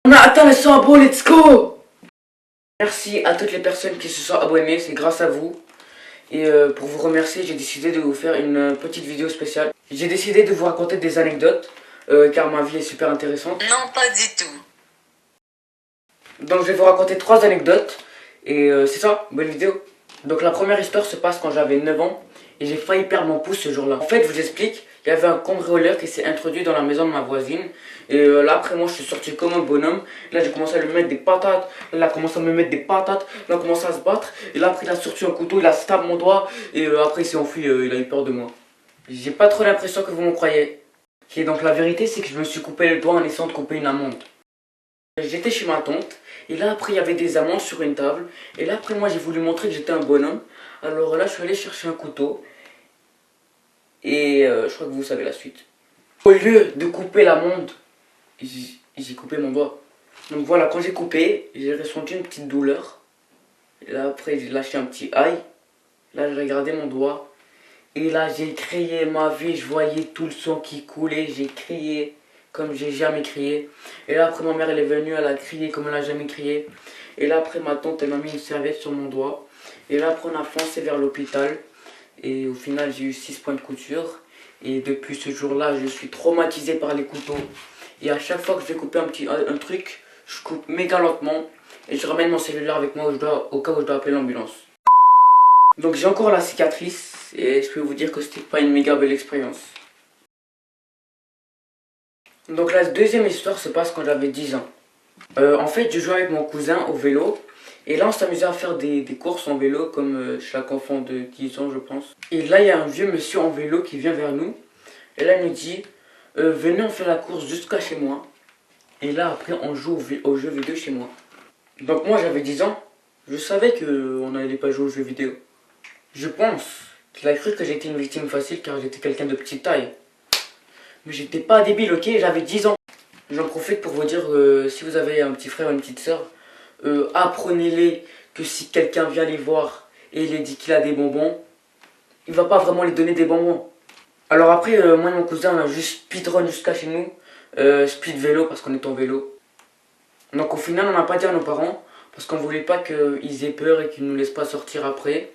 On a atteint les 100 abos, let's go! Merci à toutes les personnes qui se sont abonnées, c'est grâce à vous. Et pour vous remercier, j'ai décidé de vous faire une petite vidéo spéciale. J'ai décidé de vous raconter des anecdotes, car ma vie est super intéressante. Non, pas du tout. Donc je vais vous raconter 3 anecdotes, et c'est ça, bonne vidéo. Donc la première histoire se passe quand j'avais 9 ans, et j'ai failli perdre mon pouce ce jour-là. En fait, je vous explique, il y avait un cambrioleur qui s'est introduit dans la maison de ma voisine. Et là, après moi, je suis sorti comme un bonhomme. Là, j'ai commencé à lui mettre des patates. Là, il a commencé à me mettre des patates. Là, on a commencé à se battre. Et là, après, il a sorti un couteau, il a stab mon doigt. Et après, il s'est enfui, il a eu peur de moi. J'ai pas trop l'impression que vous me croyez. Et donc, la vérité, c'est que je me suis coupé le doigt en essayant de couper une amande. J'étais chez ma tante. Et là, après, il y avait des amandes sur une table. Et là, après, moi, j'ai voulu montrer que j'étais un bonhomme. Alors là, je suis allé chercher un couteau. Et je crois que vous savez la suite. Au lieu de couper l'amande, j'ai coupé mon doigt. Donc voilà, quand j'ai coupé, j'ai ressenti une petite douleur. Et là après j'ai lâché un petit aïe. Là j'ai regardé mon doigt. Et là j'ai crié ma vie, je voyais tout le sang qui coulait. J'ai crié comme j'ai jamais crié. Et là après ma mère elle est venue, elle a crié comme elle a jamais crié. Et là après ma tante elle m'a mis une serviette sur mon doigt. Et là après on a foncé vers l'hôpital. Et au final j'ai eu 6 points de couture. Et depuis ce jour-là je suis traumatisé par les couteaux. Et à chaque fois que je vais couper un truc, je coupe méga lentement. Et je ramène mon cellulaire avec moi au cas où je dois appeler l'ambulance. Donc j'ai encore la cicatrice. Et je peux vous dire que c'était pas une méga belle expérience. Donc la deuxième histoire se passe quand j'avais 10 ans. En fait je jouais avec mon cousin au vélo. Et là on s'amusait à faire des courses en vélo comme chaque enfant de 10 ans je pense. Et là il y a un vieux monsieur en vélo qui vient vers nous. Et là il nous dit venez on fait la course jusqu'à chez moi. Et là après on joue aux jeux vidéo chez moi. Donc moi j'avais 10 ans. Je savais qu'on n'allait pas jouer aux jeux vidéo. Je pense qu'il a cru que j'étais une victime facile car j'étais quelqu'un de petite taille. Mais j'étais pas débile, ok, j'avais 10 ans. J'en profite pour vous dire si vous avez un petit frère ou une petite soeur, apprenez-les que si quelqu'un vient les voir et il dit qu'il a des bonbons, il va pas vraiment lui donner des bonbons. Alors après, moi et mon cousin, on a juste speedrun jusqu'à chez nous. Speed vélo parce qu'on est en vélo. Donc au final, on n'a pas dit à nos parents parce qu'on voulait pas qu'ils aient peur et qu'ils nous laissent pas sortir après.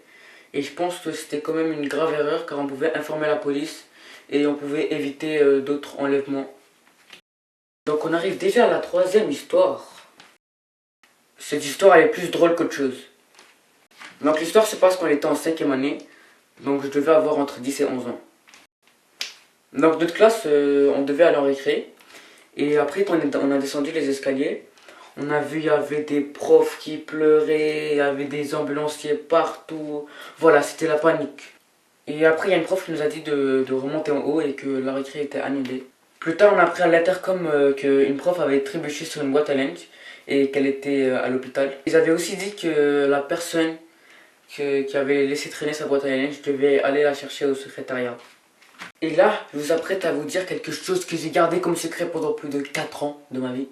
Et je pense que c'était quand même une grave erreur car on pouvait informer la police et on pouvait éviter d'autres enlèvements. Donc on arrive déjà à la troisième histoire. Cette histoire elle est plus drôle qu'autre chose. Donc l'histoire se passe quand on était en 5e année. Donc je devais avoir entre 10 et 11 ans. Donc notre classe, on devait aller en récré. Et après quand on a descendu les escaliers, on a vu il y avait des profs qui pleuraient, il y avait des ambulanciers partout. Voilà, c'était la panique. Et après il y a une prof qui nous a dit de remonter en haut et que la récré était annulée. Plus tard on a appris à l'intercom qu'une prof avait trébuché sur une boîte à linge et qu'elle était à l'hôpital. Ils avaient aussi dit que la personne qui avait laissé traîner sa boîte à linge devait aller la chercher au secrétariat. Et là, je vous apprête à vous dire quelque chose que j'ai gardé comme secret pendant plus de 4 ans de ma vie.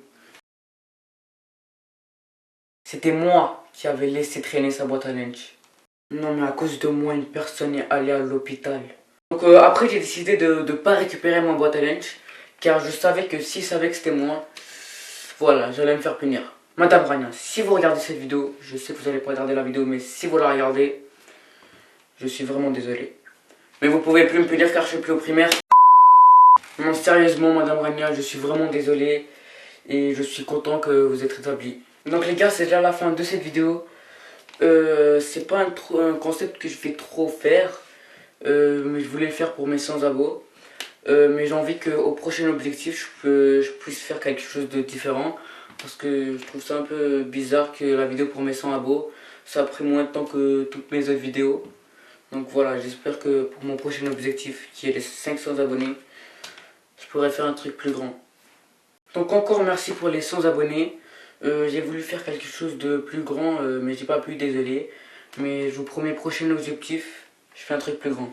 C'était moi qui avais laissé traîner sa boîte à linge. Non mais à cause de moi, une personne est allée à l'hôpital. Donc après j'ai décidé de ne pas récupérer ma boîte à linge. Car je savais que s'il savait que c'était moi, voilà, j'allais me faire punir. Madame Rania, si vous regardez cette vidéo, je sais que vous n'allez pas regarder la vidéo, mais si vous la regardez, je suis vraiment désolé. Mais vous pouvez plus me punir car je suis plus au primaire. Non, sérieusement, Madame Rania, je suis vraiment désolé. Et je suis content que vous êtes rétabli. Donc les gars, c'est déjà la fin de cette vidéo. C'est pas un concept que je vais trop faire. Mais je voulais le faire pour mes 100 abos. Mais j'ai envie qu'au prochain objectif, je puisse faire quelque chose de différent. Parce que je trouve ça un peu bizarre que la vidéo pour mes 100 abos, ça a pris moins de temps que toutes mes autres vidéos. Donc voilà, j'espère que pour mon prochain objectif, qui est les 500 abonnés, je pourrai faire un truc plus grand. Donc encore merci pour les 100 abonnés. J'ai voulu faire quelque chose de plus grand, mais j'ai pas pu, désolé. Mais je vous promets, prochain objectif, je fais un truc plus grand.